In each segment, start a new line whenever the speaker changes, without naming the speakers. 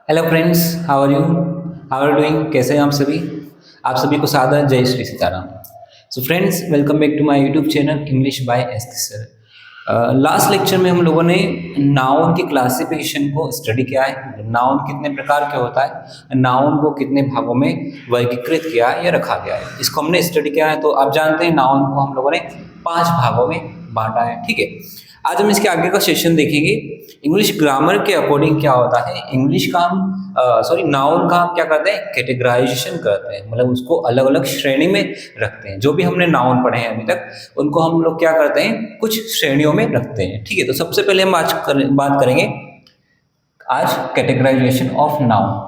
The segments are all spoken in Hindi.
Hello friends, how are you? How are doing? कैसे हैं आप सभी? आप सभी को सादर जय Shri Sitaram. So friends, welcome back to my YouTube channel English by SK sir. Last lecture में हम लोगों ने नाउन की क्लासिफिकेशन को स्टडी किया है। नाउन कितने प्रकार के होता है, नाउन को कितने भागों में वर्गीकृत किया है या रखा गया है, इसको हमने स्टडी किया है। तो आप जानते हैं नाउन को हम लोगों ने 5 भागों में बांटा है। ठीक है, आज हम इसके आगे का सेशन देखेंगे। इंग्लिश ग्रामर के अकॉर्डिंग क्या होता है, इंग्लिश का हम नाउन का हम क्या करते हैं, कैटेगराइजेशन करते हैं, मतलब उसको अलग अलग श्रेणी में रखते हैं। जो भी हमने नाउन पढ़े हैं अभी तक उनको हम लोग क्या करते हैं, कुछ श्रेणियों में रखते हैं। ठीक है, तो सबसे पहले हम बात करेंगे आज categorization of noun.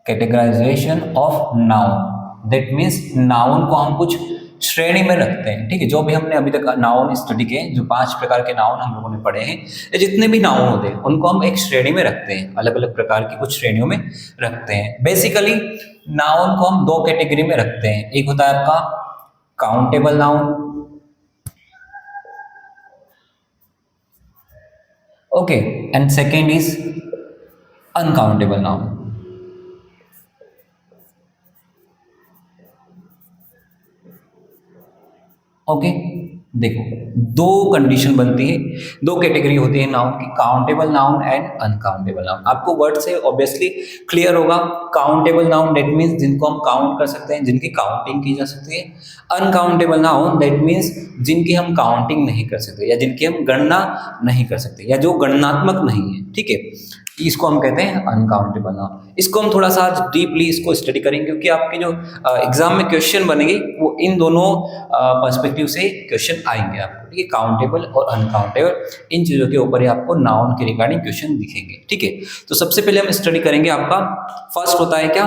Categorization of noun, that means noun को हम कुछ श्रेणी में रखते हैं। ठीक है, जो भी हमने अभी तक नाउन स्टडी किए, जो 5 प्रकार के नाउन हम लोगों ने पढ़े हैं, या जितने भी नाउन होते हैं उनको हम एक श्रेणी में रखते हैं, अलग अलग प्रकार की कुछ श्रेणियों में रखते हैं। बेसिकली नाउन को हम 2 कैटेगरी में रखते हैं। एक होता है आपका countable noun, okay, and second is uncountable noun. Okay, देखो, 2 कंडीशन बनती है, 2 कैटेगरी होती है नाउन की, countable noun and uncountable noun. आपको वर्ड से ऑब्वियसली क्लियर होगा। काउंटेबल नाउन दैट मीन्स जिनको हम काउंट कर सकते हैं, जिनकी काउंटिंग की जा सकती है। अनकाउंटेबल नाउन दैट मीन्स जिनकी हम काउंटिंग नहीं कर सकते, या जिनकी हम गणना नहीं कर सकते, या जो गणनात्मक नहीं है। ठीक है, इसको हम कहते हैं अनकाउंटेबल नाउन। इसको हम थोड़ा सा डीपली इसको स्टडी करेंगे, क्योंकि आपके जो एग्जाम में क्वेश्चन बनेंगे वो इन दोनों पर्सपेक्टिव से क्वेश्चन आएंगे आपको। ठीक है, काउंटेबल और अनकाउंटेबल, इन चीज़ों के ऊपर ही आपको नाउन के रिगार्डिंग क्वेश्चन दिखेंगे। ठीक है, तो सबसे पहले हम स्टडी करेंगे, आपका फर्स्ट होता है क्या,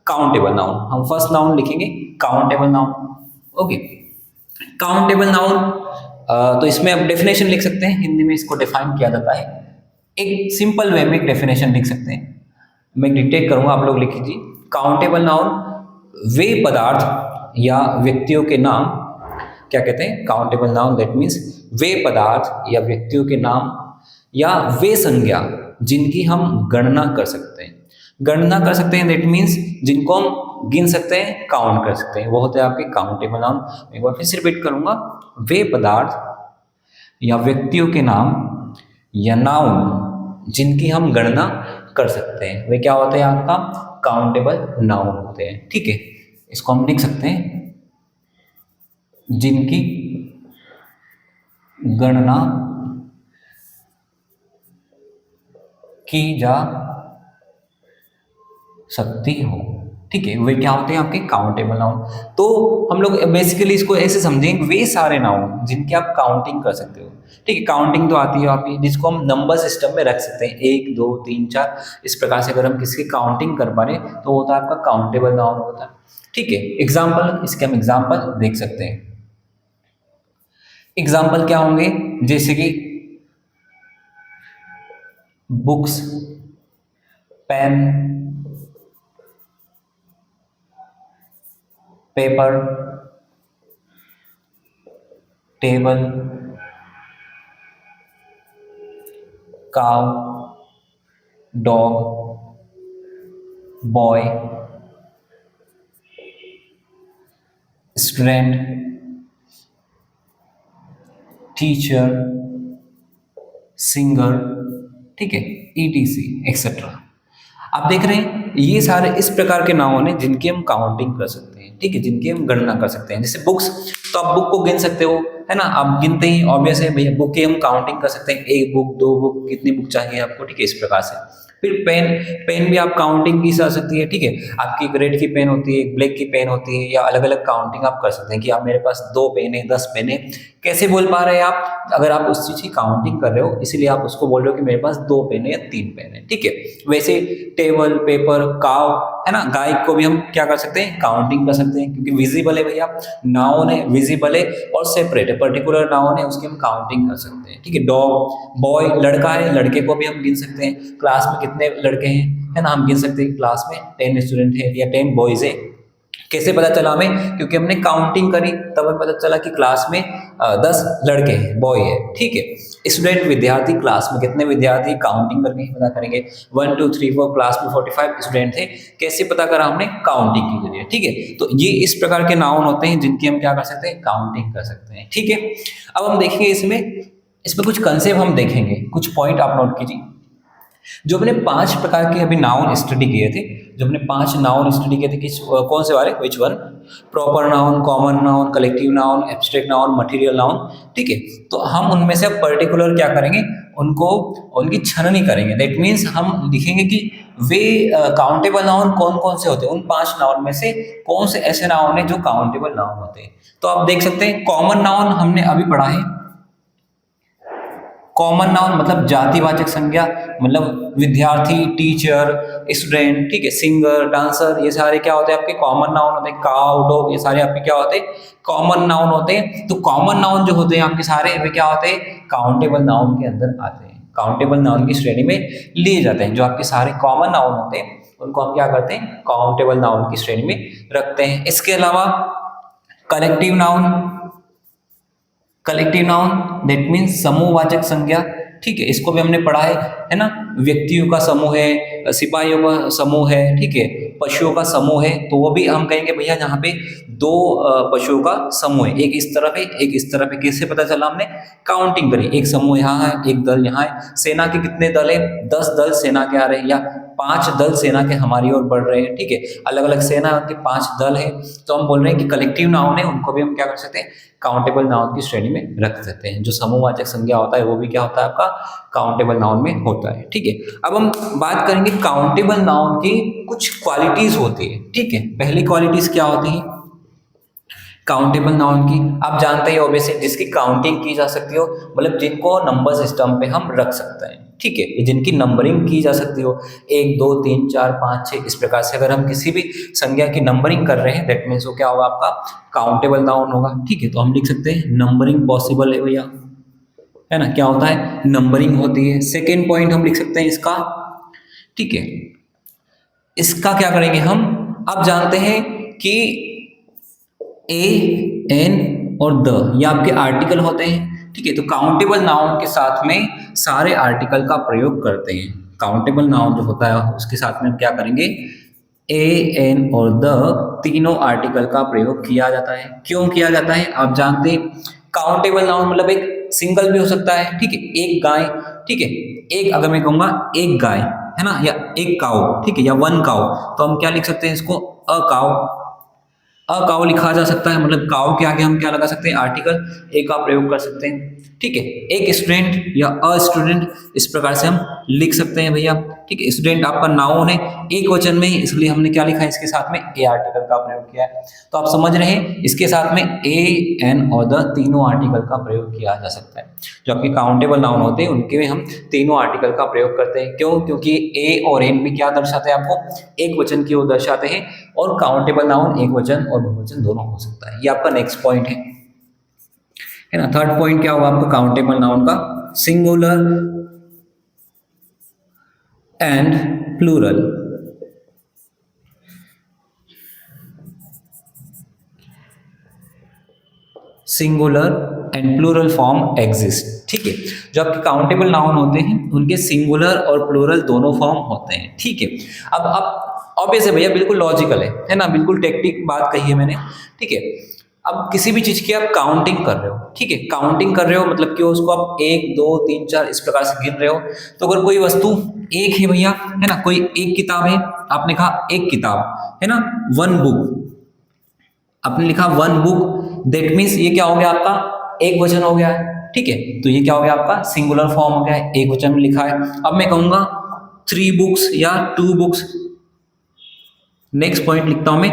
काउंटेबल नाउन। हम फर्स्ट नाउन लिखेंगे countable noun. Okay, countable noun, तो इसमें आप डेफिनेशन लिख सकते हैं, हिंदी में इसको डिफाइन किया जाता है। एक सिंपल वे में एक डेफिनेशन लिख सकते हैं, मैं डिक्टेट करूंगा, आप लोग लिख लीजिए। काउंटेबल नाउन वे पदार्थ या व्यक्तियों के नाम, क्या कहते हैं, काउंटेबल नाउन दैट मीन्स वे पदार्थ या व्यक्तियों के नाम या वे संज्ञा जिनकी हम गणना कर सकते हैं। गणना कर सकते हैं दैट मीन्स जिनको हम गिन सकते हैं, काउंट कर सकते हैं, वो होते हैं आपके काउंटेबल नाउन। एक बार फिर से रिपीट करूंगा, वे पदार्थ या व्यक्तियों के नाम या नाउन जिनकी हम गणना कर सकते हैं, वे क्या होते हैं, आपका काउंटेबल नाउन होते हैं। ठीक है, इसको हम लिख सकते हैं, जिनकी गणना की जा सकती हो। ठीक है, वे क्या होते हैं, आपके काउंटेबल नाउन। तो हम लोग बेसिकली इसको ऐसे समझेंगे, वे सारे नाउन जिनकी आप काउंटिंग कर सकते हो। ठीक है, काउंटिंग तो आती है आपकी, जिसको हम नंबर सिस्टम में रख सकते हैं, 1 2 3 4 इस प्रकार से। अगर हम किसी की काउंटिंग कर पा रहे तो वो होता है आपका काउंटेबल नाउन होता है। ठीक है, एग्जाम्पल, इसके हम एग्जाम्पल देख सकते हैं। एग्जाम्पल क्या होंगे, जैसे कि books, pen, paper, table, cow, dog, boy, student, teacher, singer, ठीक है, ईटीसी एक्सेट्रा। आप देख रहे हैं ये सारे इस प्रकार के नाउन हैं जिनकी हम काउंटिंग कर सकते हैं। ठीक है, जिनकी हम गणना कर सकते हैं। जैसे बुक्स, तो आप बुक को गिन सकते हो, है ना, आप गिनते ही ऑब्वियस है भैया, बुक की हम काउंटिंग कर सकते हैं, 1 बुक 2 बुक, कितनी बुक चाहिए आपको। ठीक है, इस प्रकार से। फिर पेन, पेन भी आप काउंटिंग की जा सकती है। ठीक है, आपकी एक रेड की पेन होती है, एक ब्लैक की पेन होती है, या अलग अलग काउंटिंग आप कर सकते हैं कि आप मेरे पास 2 पेन है, 10 पेन है। कैसे बोल पा रहे हैं आप, अगर आप उस चीज़ की काउंटिंग कर रहे हो इसीलिए आप उसको बोल रहे हो कि मेरे पास 2 पेन है या 3 पेन है। ठीक है, वैसे टेबल, पेपर, काव, है ना, गाय को भी हम क्या कर सकते हैं, काउंटिंग कर सकते हैं, क्योंकि विजिबल है भैया, नाउन है, विजिबल है और सेपरेट है, पर्टिकुलर नाउन है, उसकी हम काउंटिंग कर सकते हैं। ठीक है, डॉग, बॉय लड़का है, लड़के को भी हम गिन सकते हैं, क्लास में कितने लड़के हैं, है ना, हम गिन सकते हैं क्लास में 10 स्टूडेंट है या 10 बॉयज है। कैसे पता चला हमें? क्योंकि हमने काउंटिंग करी, तब हमें पता चला कि क्लास में 10 लड़के हैं, बॉय है, ठीक है। स्टूडेंट विद्यार्थी, क्लास में कितने विद्यार्थी, काउंटिंग करके ही पता करेंगे। 1 2 3 4 क्लास में 45 स्टूडेंट थे। कैसे पता करा हमने? काउंटिंग के जरिए, ठीक है। तो ये इस प्रकार के नाउन होते हैं जिनकी हम क्या कर सकते हैं? काउंटिंग कर सकते हैं, ठीक है। अब हम देखेंगे इसमें कुछ कंसेप्ट हम देखेंगे, कुछ पॉइंट आप नोट कीजिए। जो हमने 5 प्रकार के अभी नाउन स्टडी किए थे, जो हमने 5 नाउन स्टडी किए थे, किस कौन से वाले, which one? Proper noun, common noun, collective noun, abstract noun, material noun, ठीक है। तो हम उनमें से पर्टिकुलर क्या करेंगे, उनकी छननी करेंगे। दैट मीन्स हम लिखेंगे कि वे काउंटेबल नाउन कौन कौन से होते हैं, उन 5 नाउन में से कौन से ऐसे नाउन है जो काउंटेबल नाउन होते हैं। तो आप देख सकते हैं कॉमन नाउन हमने अभी पढ़ा है। कॉमन नाउन मतलब जातिवाचक संज्ञा, मतलब विद्यार्थी, टीचर, स्टूडेंट, ठीक है, सिंगर, डांसर, ये सारे क्या होते हैं आपके? कॉमन नाउन होते हैं। काउ, डॉग, ये सारे आपके क्या होते हैं? कॉमन नाउन होते हैं। तो कॉमन नाउन जो होते हैं आपके सारे, वे क्या होते हैं? काउंटेबल नाउन के अंदर आते हैं, काउंटेबल नाउन की श्रेणी में लिए जाते हैं। जो आपके सारे कॉमन नाउन होते हैं उनको हम क्या करते हैं? काउंटेबल नाउन की श्रेणी में रखते हैं। इसके अलावा collective noun, collective noun that means समूहवाचक संज्ञा, ठीक है। इसको भी हमने पढ़ा है ना। व्यक्तियों का समूह है, सिपाहियों का समूह है, ठीक है, पशुओं का समूह है, तो वो भी हम कहेंगे भैया यहाँ पे 2 पशुओं का समूह है, एक इस तरफ है, एक इस तरफ है। किससे पता चला? हमने काउंटिंग करी, एक समूह यहाँ है, एक दल यहाँ है। सेना के कितने दल है? 10 दल सेना के आ रहे हैं, या 5 दल सेना के हमारी ओर बढ़ रहे हैं, ठीक है। अलग अलग सेना के 5 दल है, तो हम बोल रहे हैं कि कलेक्टिव नाउन है, उनको भी हम क्या कर सकते हैं? काउंटेबल नाउन की श्रेणी में रख सकते हैं। जो समूहवाचक संज्ञा होता है वो भी क्या होता है आपका? काउंटेबल नाउन में होता है, ठीक है। अब हम बात करेंगे काउंटेबल नाउन की कुछ क्वालिटीज होती है, ठीक है। पहली क्वालिटीज क्या होती है काउंटेबल नाउन की? आप जानते हैं ऑब्वियसली, जिसकी काउंटिंग की जा सकती हो, मतलब जिनको नंबर सिस्टम पे हम रख सकते हैं, ठीक है, जिनकी नंबरिंग की जा सकती हो, 1 2 3 4 5 6 इस प्रकार से। अगर हम किसी भी संज्ञा की नंबरिंग कर रहे हैं, दैट मीन्स वो क्या होगा आपका? काउंटेबल नाउन होगा, ठीक है। तो हम लिख सकते हैं नंबरिंग पॉसिबल है भैया, है ना। क्या होता है? नंबरिंग होती है। सेकेंड पॉइंट हम लिख सकते हैं इसका, ठीक है। इसका क्या करेंगे हम? अब जानते हैं कि ए, एन और द ये आपके आर्टिकल होते हैं, ठीक है। तो काउंटेबल नाउन के साथ में सारे आर्टिकल का प्रयोग करते हैं। काउंटेबल नाउन जो होता है उसके साथ में हम क्या करेंगे? ए, एन और द तीनों आर्टिकल का प्रयोग किया जाता है। क्यों किया जाता है? आप जानते हैं काउंटेबल नाउन मतलब एक सिंगल भी हो सकता है, ठीक है, एक गाय, ठीक है, एक, अगर मैं कहूंगा एक गाय, है ना, या एक काऊ, ठीक है, या 1 काऊ, तो हम क्या लिख सकते हैं इसको? अ काऊ। अ काऊ लिखा जा सकता है, मतलब काऊ के आगे हम क्या लगा सकते हैं? आर्टिकल ए का प्रयोग कर सकते हैं, ठीक है। एक स्टूडेंट या अ स्टूडेंट इस प्रकार से हम लिख सकते हैं भैया, ठीक है। स्टूडेंट आपका नाउन है, एक वचन में ही, इसलिए हमने क्या लिखा है इसके साथ में? ए आर्टिकल का प्रयोग किया है। तो आप समझ रहे हैं इसके साथ में ए, एन और द तीनों आर्टिकल का प्रयोग किया जा सकता है। जो आपके काउंटेबल नाउन होते हैं उनके में हम तीनों आर्टिकल का प्रयोग करते हैं। क्यों? क्योंकि ए और एन भी क्या दर्शाते हैं आपको? एक वचन की ओर दर्शाते हैं, और काउंटेबल नाउन एक वचन और बहुवचन दोनों हो सकता है। ये आपका नेक्स्ट पॉइंट है ना। थर्ड पॉइंट क्या होगा आपका काउंटेबल नाउन का? Singular and plural. Singular and plural form exist, ठीक है। जो आपके काउंटेबल नाउन होते हैं उनके सिंगुलर और प्लूरल दोनों फॉर्म होते हैं, ठीक है। अब ऑब्वियस है भैया, बिल्कुल लॉजिकल है ना, बिल्कुल टेक्निक बात कही है मैंने, ठीक है। अब किसी भी चीज की आप काउंटिंग कर रहे हो, ठीक है, काउंटिंग कर रहे हो मतलब कि उसको आप 1 2 3 4 इस प्रकार से गिन रहे हो। तो अगर कोई वस्तु एक है भैया, है ना, कोई एक किताब है, आपने कहा एक किताब, है ना, 1 बुक, आपने लिखा 1 बुक, दैट मीन्स ये क्या हो गया आपका? एक वचन हो गया है, ठीक है। तो ये क्या हो गया आपका? सिंगुलर फॉर्म हो गया है, एक वचन में लिखा है। अब मैं कहूंगा 3 बुक्स या 2 बुक्स। नेक्स्ट पॉइंट लिखता हूं मैं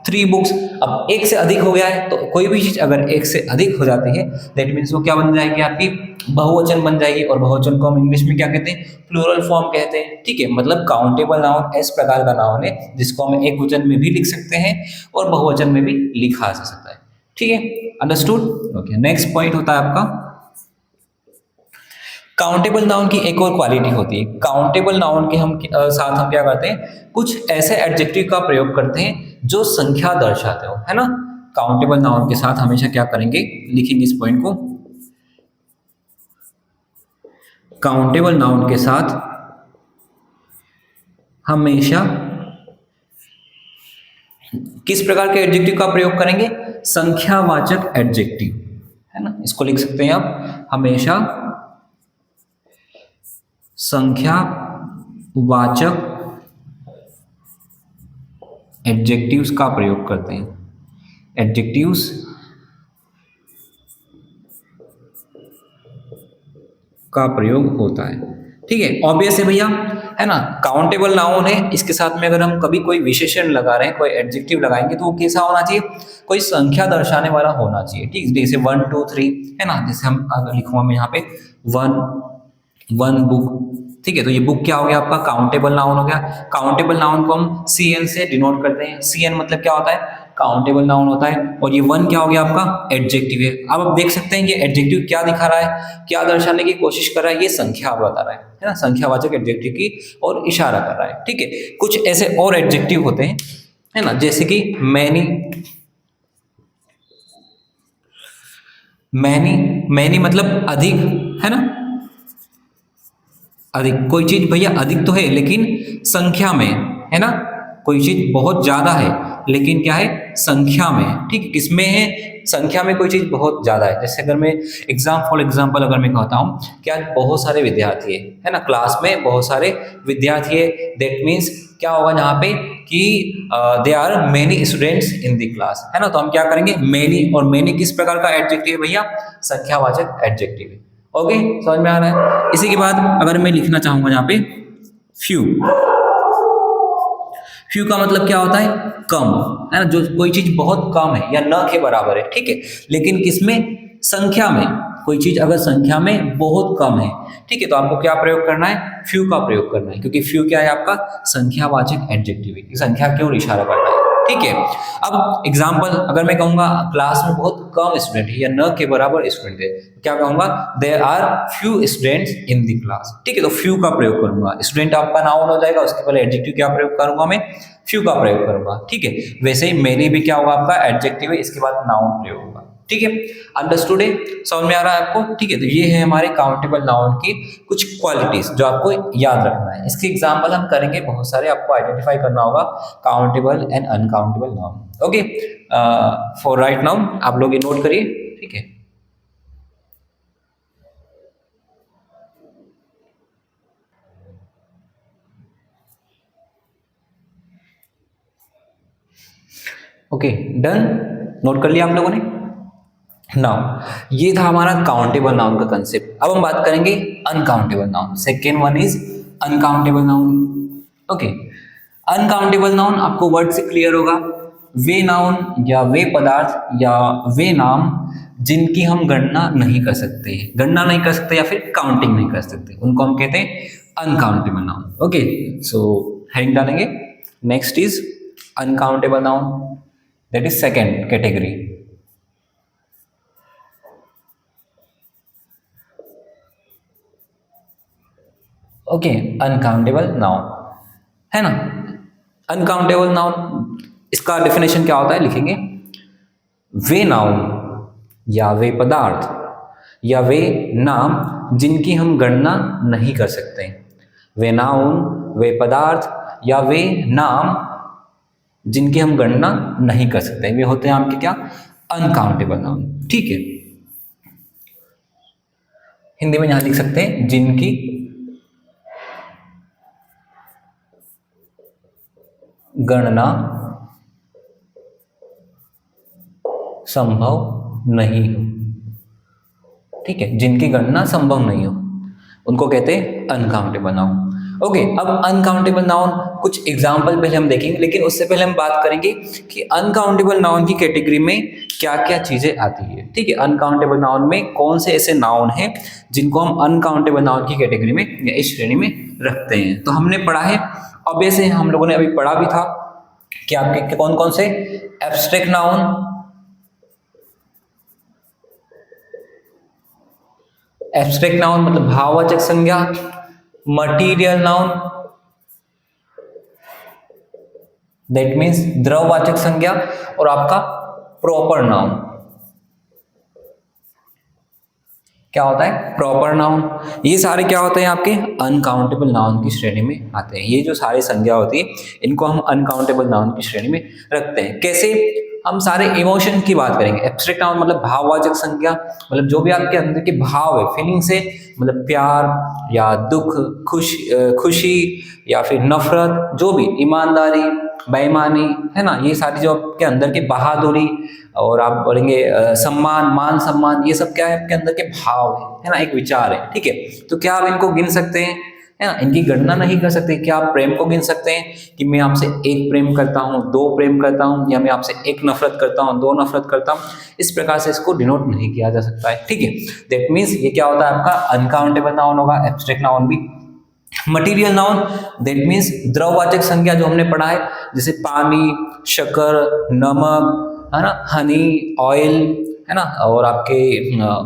3 बुक्स। अब एक से अधिक हो गया है, तो कोई भी चीज अगर एक से अधिक हो जाती है, दैट मीन्स वो क्या बन जाएगी? आपकी बहुवचन बन जाएगी, और बहुवचन को हम इंग्लिश में क्या कहते हैं? प्लूरल फॉर्म कहते हैं, ठीक है। मतलब काउंटेबल नाउन इस प्रकार का नाउन है जिसको हम एक वचन में भी लिख सकते हैं और बहुवचन में भी लिखा जा सकता है, ठीक है। अंडरस्टूड? ओके। नेक्स्ट पॉइंट होता है आपका काउंटेबल नाउन की एक और क्वालिटी होती है, काउंटेबल नाउन के हम साथ हम क्या करते हैं, कुछ ऐसे एडजेक्टिव का प्रयोग करते हैं जो संख्या दर्शाते हो, है ना। काउंटेबल नाउन के साथ हमेशा क्या करेंगे, लिखेंगे इस पॉइंट को, काउंटेबल नाउन के साथ हमेशा किस प्रकार के एडजेक्टिव का प्रयोग करेंगे, संख्यावाचक एडजेक्टिव, है ना। इसको लिख सकते हैं आप, हमेशा संख्यावाचक एडजेक्टिव्स का प्रयोग करते हैं, एडजेक्टिव्स का प्रयोग होता है, ठीक है। ऑब्वियस है भैया, है ना। काउंटेबल नाउन है, इसके साथ में अगर हम कभी कोई विशेषण लगा रहे हैं, कोई एडजेक्टिव लगाएंगे तो वो कैसा होना चाहिए, कोई संख्या दर्शाने वाला होना चाहिए, ठीक। जैसे 1 2 3 है ना, जैसे हम अगर लिखूंगा मैं यहाँ पे 1 बुक, ठीक है। तो ये बुक क्या हो गया आपका, काउंटेबल नाउन हो गया। काउंटेबल नाउन को हम CN से डिनोट करते हैं, CN मतलब क्या होता है, काउंटेबल नाउन होता है। और ये 1 क्या हो गया आपका, एडजेक्टिव है। अब आप देख सकते हैं ये एडजेक्टिव क्या दिखा रहा है, क्या दर्शाने की कोशिश कर रहा है, ये संख्या बता रहा है ना, संख्यावाचक एडजेक्टिव की और इशारा कर रहा है, ठीक है। कुछ ऐसे और एडजेक्टिव होते हैं, है ना, जैसे कि मैनी, मैनी मतलब अधिक, है ना, अधिक। कोई चीज भैया अधिक तो है लेकिन संख्या में, है ना, कोई चीज बहुत ज्यादा है लेकिन क्या है, संख्या में, ठीक है। किसमें है, संख्या में कोई चीज बहुत ज्यादा है। जैसे अगर मैं फॉर एग्जांपल अगर मैं कहता हूँ कि आज बहुत सारे विद्यार्थी है ना, क्लास में बहुत सारे विद्यार्थी है, दैट मीन्स क्या होगा यहाँ पे कि they are many students in the class, है ना। तो हम क्या करेंगे, मेनी, और मेनी किस प्रकार का एडजेक्टिव है भैया, संख्यावाचक एडजेक्टिव है। ओके, समझ में आ रहा है। इसी के बाद अगर मैं लिखना चाहूंगा यहाँ पे फ्यू, फ्यू का मतलब क्या होता है, कम, है ना, जो कोई चीज बहुत कम है या न के बराबर है, ठीक है। लेकिन किसमें, संख्या में, कोई चीज अगर संख्या में बहुत कम है, ठीक है, तो आपको क्या प्रयोग करना है, फ्यू का प्रयोग करना है, क्योंकि फ्यू क्या है आपका संख्यावाचक एडजेक्टिव है, संख्या की ओर इशारा करता है, ठीक है। अब एग्जाम्पल अगर मैं कहूंगा क्लास में बहुत कम स्टूडेंट है या न के बराबर स्टूडेंट है, तो क्या कहूंगा, there are few students in the class, ठीक है। तो फ्यू का प्रयोग करूंगा, स्टूडेंट आपका नाउन हो जाएगा, उसके पहले एडजेक्टिव क्या प्रयोग करूंगा मैं, फ्यू का प्रयोग करूंगा, ठीक है। वैसे ही मेनी भी क्या होगा आपका एडजेक्टिव है, इसके बाद नाउन प्रयोग होगा, ठीक है। अंडरस्टूड है, समझ में आ रहा है आपको, ठीक है। तो ये है हमारे काउंटेबल नाउन की कुछ क्वालिटीज जो आपको याद रखना है। इसके एग्जांपल हम करेंगे बहुत सारे, आपको आइडेंटिफाई करना होगा countable and uncountable noun. Okay, for right now आप लोग ये नोट करिए, ठीक है। ओके, डन, नोट कर लिया आप लोगों ने। नाउ ये था हमारा काउंटेबल नाउन का कंसेप्ट। अब हम बात करेंगे uncountable noun. Second one is uncountable noun. Okay, uncountable noun आपको वर्ड से क्लियर होगा, वे नाउन या वे पदार्थ या वे नाम जिनकी हम गणना नहीं कर सकते, गणना नहीं कर सकते या फिर काउंटिंग नहीं कर सकते, उनको हम कहते हैं uncountable noun. Okay, so heading डालेंगे, next is uncountable noun, that is second category. Okay, uncountable noun, है ना। अनकाउंटेबल नाउन, इसका डेफिनेशन क्या होता है, लिखेंगे, वे नाउन या वे पदार्थ या वे नाम जिनकी हम गणना नहीं कर सकते, वे नाउन, वे पदार्थ या वे नाम जिनकी हम गणना नहीं कर सकते, वे होते हैं आपके क्या, अनकाउंटेबल नाउन, ठीक है। हिंदी में यहां लिख सकते हैं जिनकी गणना संभव नहीं हो, ठीक है, जिनकी गणना संभव नहीं हो उनको कहते हैं अनकाउंटेबल नाउन। ओके, अब अनकाउंटेबल नाउन कुछ एग्जाम्पल पहले हम देखेंगे, लेकिन उससे पहले हम बात करेंगे कि अनकाउंटेबल नाउन की कैटेगरी में क्या क्या चीजें आती है, ठीक है। अनकाउंटेबल नाउन में कौन से ऐसे नाउन हैं जिनको हम अनकाउंटेबल नाउन की कैटेगरी में या इस श्रेणी में रखते हैं। तो हमने पढ़ा है, ऑब्वियसली हम लोगों ने अभी पढ़ा भी था कि आपके कौन कौन से एब्स्ट्रैक्ट नाउन, एब्स्ट्रैक्ट नाउन मतलब भाववाचक संज्ञा, मटीरियल नाउन दैट मीन्स द्रववाचक संज्ञा, और आपका प्रॉपर नाउन क्या होता है, प्रॉपर नाउन। ये सारे क्या होते हैं आपके अनकाउंटेबल नाउन की श्रेणी में आते हैं। ये जो सारी संज्ञा होती है इनको हम अनकाउंटेबल नाउन की श्रेणी में रखते हैं। कैसे, हम सारे इमोशन की बात करेंगे। एब्स्ट्रैक्ट नाउन मतलब भाववाचक संज्ञा, मतलब जो भी आपके अंदर के भाव है, फीलिंग से, मतलब प्यार या दुख, खुशी या फिर नफरत, जो भी, ईमानदारी, बेईमानी, है ना, ये सारी जो आपके अंदर की बहादुरी, और आप बोलेंगे सम्मान, मान सम्मान, ये सब क्या है आपके अंदर के भाव है ना, एक विचार है, ठीक है। तो क्या आप इनको गिन सकते हैं, है ना, इनकी गणना नहीं कर सकते। क्या आप प्रेम को गिन सकते हैं कि मैं आपसे एक प्रेम करता हूँ, दो प्रेम करता हूँ, या मैं आपसे एक नफरत करता हूँ, दो नफरत करता हूँ? इस प्रकार से इसको डिनोट नहीं किया जा सकता है, ठीक है। दैट मीन्स ये क्या होता है आपका अनकाउंटेबल नाउन होगा, एब्स्ट्रैक्ट नाउन भी। मटीरियल नाउन दैट मीन्स द्रववाचक संज्ञा जो हमने पढ़ा है, जैसे पानी, शक्कर, नमक, है ना, हनी, ऑयल, है ना, और आपके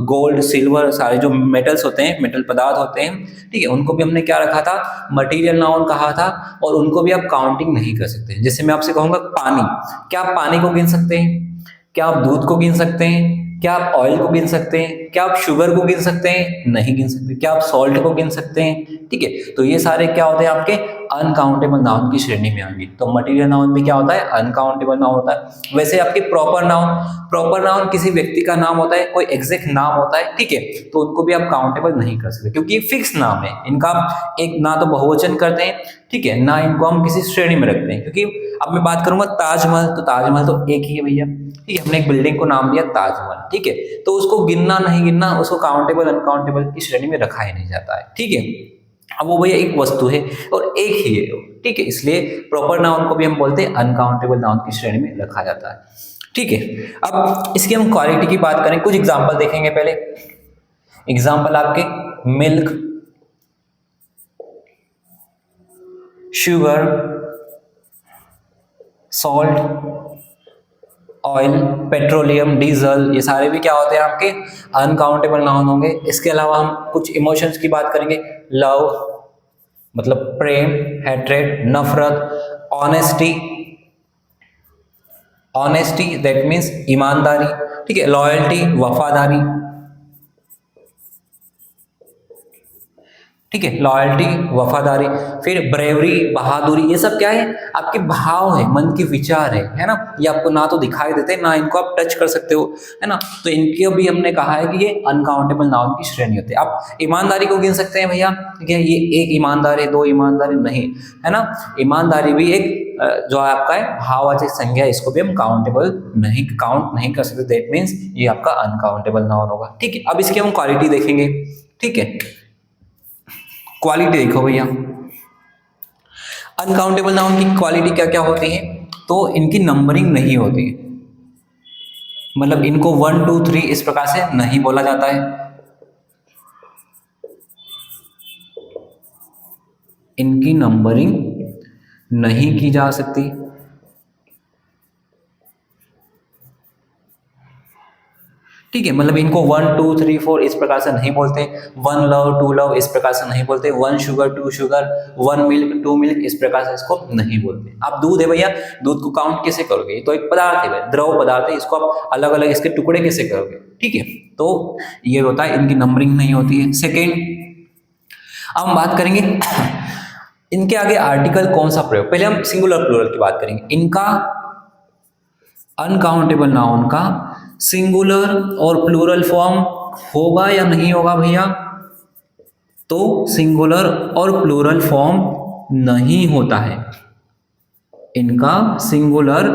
गोल्ड, सिल्वर, सारे जो मेटल्स होते हैं, मेटल पदार्थ होते हैं, ठीक है, उनको भी हमने क्या रखा था, मटीरियल नाउन कहा था, और उनको भी आप काउंटिंग नहीं कर सकते। जैसे मैं आपसे कहूंगा पानी, क्या आप पानी को गिन सकते हैं? क्या आप दूध को गिन सकते हैं? क्या आप ऑयल को गिन सकते हैं? क्या आप शुगर को गिन सकते हैं? नहीं गिन सकते। क्या आप सॉल्ट को गिन सकते हैं? ठीक है, तो ये सारे क्या होते हैं आपके अनकाउंटेबल नाउन की श्रेणी में आएंगे। तो मटीरियल नाउन भी क्या होता है, अनकाउंटेबल नाउन होता है। वैसे आपके प्रॉपर नाउन, प्रॉपर नाउन किसी व्यक्ति का नाम होता है, कोई एग्जैक्ट नाम होता है, ठीक है, तो उनको भी आप काउंटेबल नहीं कर सकते, क्योंकि फिक्स नाम है इनका। एक ना तो बहुवचन करते हैं, ठीक है, ना इनको हम किसी श्रेणी में रखते हैं। क्योंकि अब मैं बात करूंगा ताजमहल, तो ताजमहल तो एक ही है भैया, ठीक है, हमने एक बिल्डिंग को नाम दिया ताजमहल, ठीक है, तो उसको गिनना नहीं गिनना, उसको काउंटेबल अनकाउंटेबल की श्रेणी में रखा ही नहीं जाता है, ठीक है। अब वो भैया एक वस्तु है और एक ही है, ठीक है, इसलिए प्रॉपर नाउन को भी हम बोलते हैं अनकाउंटेबल नाउन की श्रेणी में रखा जाता है, ठीक है। अब इसकी हम क्वालिटी की बात करें, कुछ एग्जांपल देखेंगे। पहले एग्जांपल आपके milk, sugar, salt, oil, petroleum, diesel, ये सारे भी क्या होते हैं आपके अनकाउंटेबल नाउन होंगे। इसके अलावा हम कुछ इमोशंस की बात करेंगे। लव मतलब प्रेम, हेट्रेड, नफरत, ऑनेस्टी, ऑनेस्टी दैट मीन्स ईमानदारी, ठीक है, लॉयल्टी, वफादारी, ठीक है, लॉयल्टी, वफादारी। फिर ब्रेवरी, बहादुरी, ये सब क्या है आपके भाव है, मन के विचार है ना, ये आपको ना तो दिखाई देते, ना इनको आप टच कर सकते हो, है ना, तो इनके भी हमने कहा है कि ये अनकाउंटेबल नाउन की श्रेणी होती है। आप ईमानदारी को गिन सकते हैं भैया, ठीक है, ये एक ईमानदार है, दो ईमानदारी नहीं, है ना, ईमानदारी भी एक जो आपका है भाववाचक संज्ञा, इसको भी हम काउंट नहीं कर सकते, दैट मीन्स ये आपका अनकाउंटेबल नाउन होगा, ठीक है। अब इसकी हम क्वालिटी देखेंगे, ठीक है। क्वालिटी देखो भैया, अनकाउंटेबल नाउन की क्वालिटी क्या क्या होती है, तो इनकी नंबरिंग नहीं होती है, मतलब इनको 1 2 3 इस प्रकार से नहीं बोला जाता है, इनकी नंबरिंग नहीं की जा सकती, ठीक है, मतलब इनको 1 2 3 4 इस प्रकार से नहीं बोलते, 1 लव 2 लव इस प्रकार से नहीं बोलते, 1 शुगर 2 शुगर, 1 मिल्क 2 मिल्क इस प्रकार से इसको नहीं बोलते। आप दूध है भैया, दूध को काउंट कैसे करोगे, तो एक पदार्थ है भाई, द्रव पदार्थ है, इसको आप अलग अलग इसके टुकड़े कैसे करोगे, ठीक है, तो ये होता है इनकी नंबरिंग नहीं होती है। सेकेंड, अब हम बात करेंगे इनके आगे आर्टिकल कौन सा प्रयोग, पहले हम सिंगुलर प्लूरल की बात करेंगे। इनका अनकाउंटेबल नाउन का सिंगुलर और प्लूरल फॉर्म होगा या नहीं होगा भैया, तो सिंगुलर और प्लूरल फॉर्म नहीं होता है, इनका सिंगुलर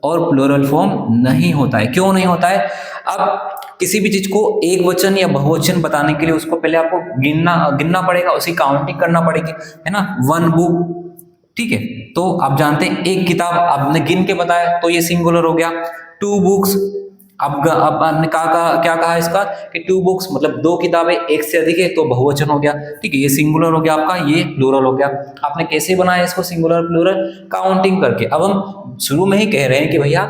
और प्लूरल फॉर्म नहीं होता है। क्यों नहीं होता है? अब किसी भी चीज को एक वचन या बहुवचन बताने के लिए उसको पहले आपको गिनना पड़ेगा, उसकी काउंटिंग करना पड़ेगी, है ना। 1 बुक, ठीक है, तो आप जानते हैं एक किताब आपने गिन के बताया तो ये सिंगुलर हो गया। 2 बुक्स अब हमने क्या कहा इसका कि टू बुक्स मतलब दो किताबें, एक से अधिक है तो बहुवचन हो गया, ठीक है, ये सिंगुलर हो गया आपका, ये प्लूरल हो गया। आपने कैसे बनाया इसको सिंगुलर प्लूरल? काउंटिंग करके। अब हम शुरू में ही कह रहे हैं कि भैया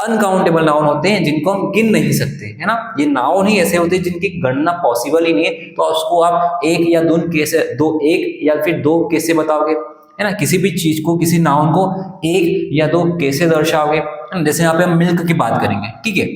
अनकाउंटेबल नाउन होते हैं जिनको हम गिन नहीं सकते, है ना, ये नाउन ही ऐसे होते हैं जिनकी गणना पॉसिबल ही नहीं है, तो उसको आप एक या दो कैसे, एक या फिर दो कैसे बताओगे, है ना, किसी भी चीज को, किसी नाउन को एक या दो कैसे दर्शाओगे? जैसे यहाँ पे हम मिल्क की बात करेंगे, ठीक है,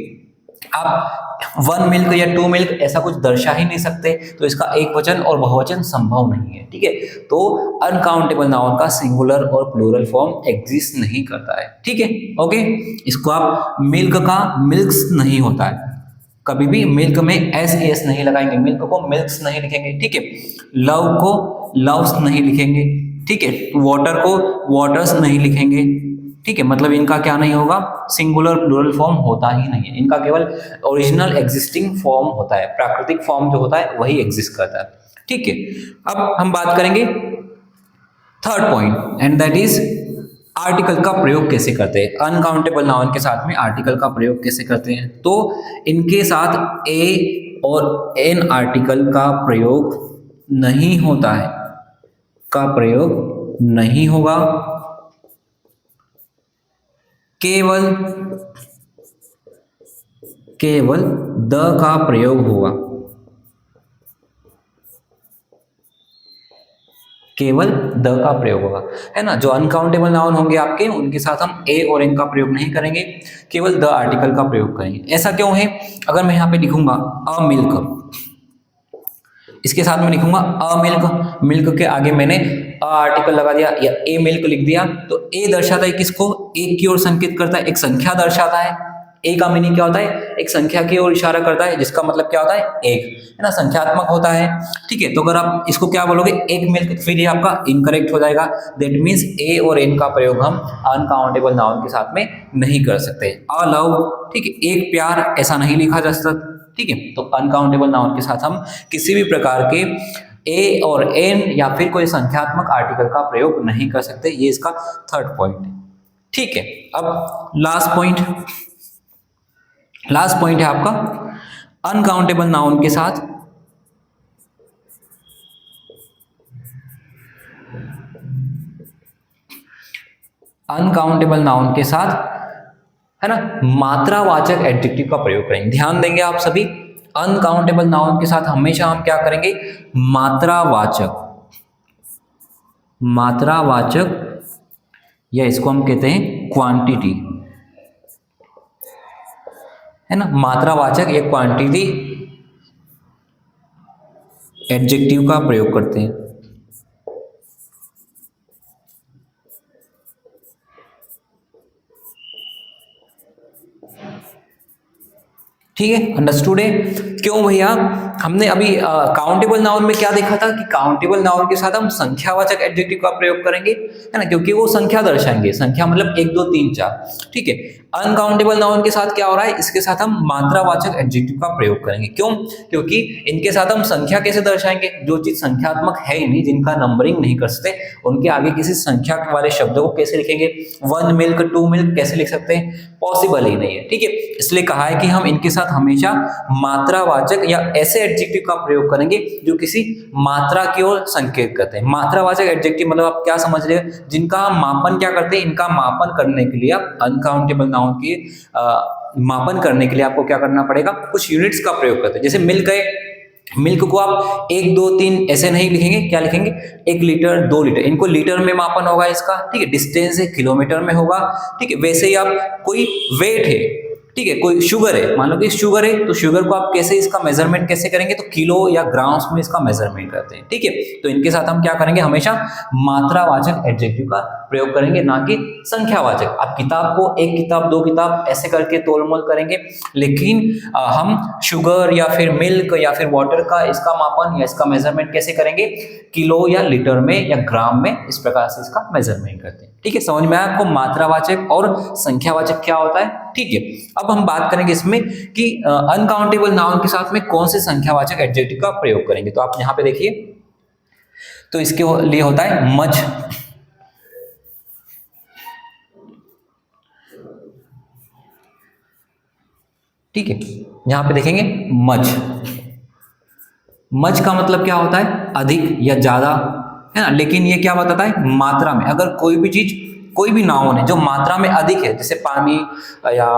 आप वन मिल्क या टू मिल्क ऐसा कुछ दर्शा ही नहीं सकते, तो इसका एक वचन और बहुवचन संभव नहीं है, ठीक है। तो अनकाउंटेबल नाउन का सिंगुलर और प्लूरल फॉर्म एग्जिस्ट नहीं करता है, ठीक है, ओके। इसको आप मिल्क का मिल्क्स नहीं होता है, कभी भी मिल्क में एस नहीं लगाएंगे, मिल्क को मिल्क्स नहीं लिखेंगे, ठीक है, लव को लव्स नहीं लिखेंगे, ठीक है, वाटर को वाटर्स नहीं लिखेंगे, ठीक है, मतलब इनका क्या नहीं होगा, सिंगुलर प्लूरल फॉर्म होता ही नहीं है, इनका केवल ओरिजिनल एग्जिस्टिंग फॉर्म होता है, प्राकृतिक फॉर्म जो होता है वही एग्जिस्ट करता है, ठीक है। अब हम बात करेंगे third point, and that is article का प्रयोग कैसे करते हैं। अनकाउंटेबल नाउन के साथ में आर्टिकल का प्रयोग कैसे करते हैं, तो इनके साथ ए और एन आर्टिकल का प्रयोग नहीं होता है, का प्रयोग नहीं होगा, केवल द का प्रयोग होगा, केवल द का प्रयोग होगा, है ना। जो अनकाउंटेबल नाउन होंगे आपके, उनके साथ हम ए और एन का प्रयोग नहीं करेंगे, केवल द आर्टिकल का प्रयोग करेंगे। ऐसा क्यों है? अगर मैं यहाँ पे लिखूंगा अ मिल्क, इसके साथ में लिखूंगा अ मिल्क, मिल्क के आगे मैंने अ आर्टिकल लगा दिया या ए मिल्क लिख दिया, तो ए दर्शाता है किसको? एक की ओर संकेत करता है, एक संख्या दर्शाता है। ए का मीनिंग क्या होता है? एक संख्या की ओर इशारा करता है, जिसका मतलब क्या होता है? एक, है ना, संख्यात्मक होता है, ठीक है। तो अगर आप इसको क्या बोलोगे? एक मिल्क, फिर ये आपका इनकरेक्ट हो जाएगा। दैट मीन्स ए और एन का प्रयोग हम अनकाउंटेबल नाउन के साथ में नहीं कर सकते। अ लव, ठीक है, एक प्यार, ऐसा नहीं लिखा जा सकता, ठीक है। तो अनकाउंटेबल नाउन के साथ हम किसी भी प्रकार के ए और एन या फिर कोई संख्यात्मक आर्टिकल का प्रयोग नहीं कर सकते। ये इसका थर्ड पॉइंट है, ठीक है। अब लास्ट पॉइंट है आपका अनकाउंटेबल नाउन के साथ है ना, मात्रावाचक एडजेक्टिव का प्रयोग करेंगे। ध्यान देंगे आप सभी, अनकाउंटेबल नाउन के साथ हमेशा हम क्या करेंगे? मात्रावाचक या इसको हम कहते हैं क्वांटिटी, है ना, मात्रावाचक या क्वांटिटी एडजेक्टिव का प्रयोग करते हैं। ठीक है, अंडरस्टूड है। क्यों भैया? हमने अभी काउंटेबल नाउन में क्या देखा था कि काउंटेबल नाउन के साथ हम संख्यावाचक एडजेक्टिव का प्रयोग करेंगे, है ना, क्योंकि वो संख्या दर्शाएंगे, संख्या मतलब 1 2 3 4, ठीक है। अनकाउंटेबल नाउन के साथ क्या हो रहा है? इसके साथ हम मात्रावाचक एडजेक्टिव का प्रयोग करेंगे। क्यों? क्योंकि इनके साथ हम संख्या कैसे दर्शाएंगे? जो चीज संख्यात्मक है ही नहीं, जिनका नंबरिंग नहीं कर सकते, उनके आगे किसी संख्या वाले शब्द को कैसे लिखेंगे? 1 मिल्क 2 मिल्क कैसे लिख सकते हैं? पॉसिबल ही नहीं है, ठीक है। इसलिए कहा है कि हम इनके साथ हमेशा मात्रावाचक या ऐसे एडजेक्टिव का प्रयोग करेंगे जो किसी मात्रा की ओर संकेत करते हैं। मात्रावाचक एडजेक्टिव मतलब आप क्या समझ रहे हो? जिनका हम मापन क्या करते हैं? इनका मापन करने के लिए आप अनकाउंटेबल नाउन की मापन करने के लिए आपको क्या करना पड़ेगा? कुछ यूनिट्स का प्रयोग करते हैं। जैसे मिल्क है, मिल्क को आप 1 2 3 ऐसे नहीं लिखेंगे, क्या लिखेंगे? 1 लीटर 2 लीटर, इनको लीटर में मापन होगा इसका, ठीक है। डिस्टेंस है, किलोमीटर में होगा, ठीक है। वैसे ही आप कोई वेट है, ठीक है, कोई शुगर है, मान लो कि शुगर है, तो शुगर को आप कैसे, इसका मेजरमेंट कैसे करेंगे? तो किलो या ग्राम्स में इसका मेजरमेंट करते हैं, ठीक है। तो इनके साथ हम क्या करेंगे? हमेशा मात्रावाचक एडजेक्टिव का प्रयोग करेंगे, ना कि संख्यावाचक। आप किताब को 1 किताब 2 किताब ऐसे करके तोलमोल करेंगे, लेकिन हम शुगर या फिर मिल्क या फिर वाटर का इसका मापन या इसका मेजरमेंट कैसे करेंगे? किलो या लीटर में या ग्राम में, इस प्रकार से इसका मेजरमेंट करते हैं, ठीक है। समझ में आया आपको मात्रावाचक और संख्यावाचक क्या होता है? ठीक है। अब हम बात करेंगे इसमें कि अनकाउंटेबल नाउन के साथ में कौन से संख्यावाचक एडजेक्टिव का प्रयोग करेंगे। तो आप यहां पे देखिए, तो इसके लिए होता है मच, ठीक है। यहाँ पे देखेंगे मच, मच का मतलब क्या होता है, अधिक या ज्यादा, है ना। लेकिन ये क्या बताता है, मात्रा में। अगर कोई भी चीज, कोई भी नाउन है जो मात्रा में अधिक है, जैसे पानी या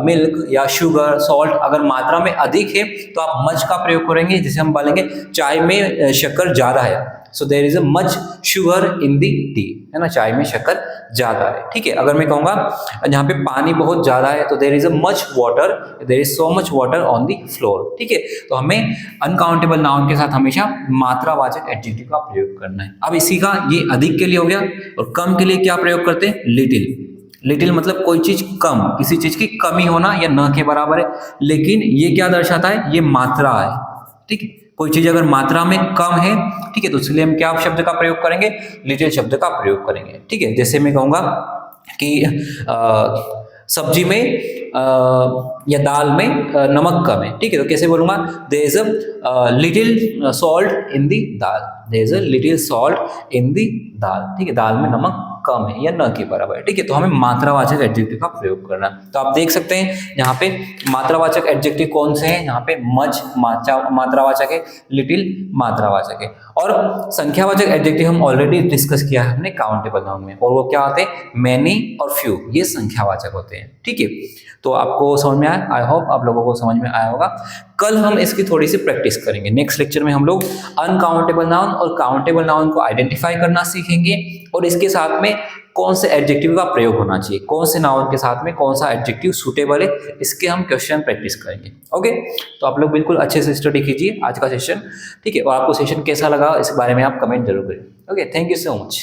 मिल्क या शुगर, सॉल्ट, अगर मात्रा में अधिक है तो आप मच का प्रयोग करेंगे। जैसे हम बोलेंगे चाय में शक्कर ज्यादा है, so there is a much sugar in the tea, है ना, चाय में शक्कर ज्यादा है। ठीक है। अगर मैं कहूंगा यहाँ पे पानी बहुत ज्यादा है, तो there is a much water, there is so much water on the floor. ठीक है। तो हमें अनकाउंटेबल नाउन के साथ हमेशा मात्रावाचक एडजेक्टिव का प्रयोग करना है। अब इसी का ये अधिक के लिए हो गया, और कम के लिए क्या प्रयोग करते हैं, लिटिल। लिटिल मतलब कोई चीज कम, किसी चीज की कमी होना या न के बराबर है। लेकिन ये क्या दर्शाता है, ये मात्रा है। ठीक है। कोई चीज अगर मात्रा में कम है, ठीक है, तो इसलिए हम क्या शब्द का प्रयोग करेंगे, लिटिल शब्द का प्रयोग करेंगे। ठीक है। जैसे मैं कहूंगा कि सब्जी में या दाल में नमक कम है, ठीक है, तो कैसे बोलूंगा, there is a little salt in the dal, there is a little salt in the dal. ठीक है। दाल में नमक कम है या न के बराबर है। ठीक है। तो हमें मात्रावाचक एडजेक्टिव का प्रयोग करना है। तो आप देख सकते हैं यहाँ पे मात्रावाचक एडजेक्टिव कौन से हैं, यहाँ पे मच मात्रावाचक है, लिटिल मात्रावाचक है, और संख्यावाचक एडजेक्टिव हम ऑलरेडी डिस्कस किया है हमने काउंटेबल नाउन में, और वो क्या होते हैं, मैनी और फ्यू, ये संख्यावाचक होते हैं। ठीक है। तो आपको समझ में आया, आई होप आप लोगों को समझ में आया होगा। कल हम इसकी थोड़ी सी प्रैक्टिस करेंगे। नेक्स्ट लेक्चर में हम लोग अनकाउंटेबल नाउन और काउंटेबल नाउन को आइडेंटिफाई करना सीखेंगे, और इसके साथ में कौन से एडजेक्टिव का प्रयोग होना चाहिए, कौन से नाउन के साथ में कौन सा एडजेक्टिव सूटेबल है, इसके हम क्वेश्चन प्रैक्टिस करेंगे। ओके। तो आप लोग बिल्कुल अच्छे से स्टडी कीजिए आज का सेशन। ठीक है। और आपको सेशन कैसा लगा, इस बारे में आप कमेंट जरूर करें। Okay. Thank you so much.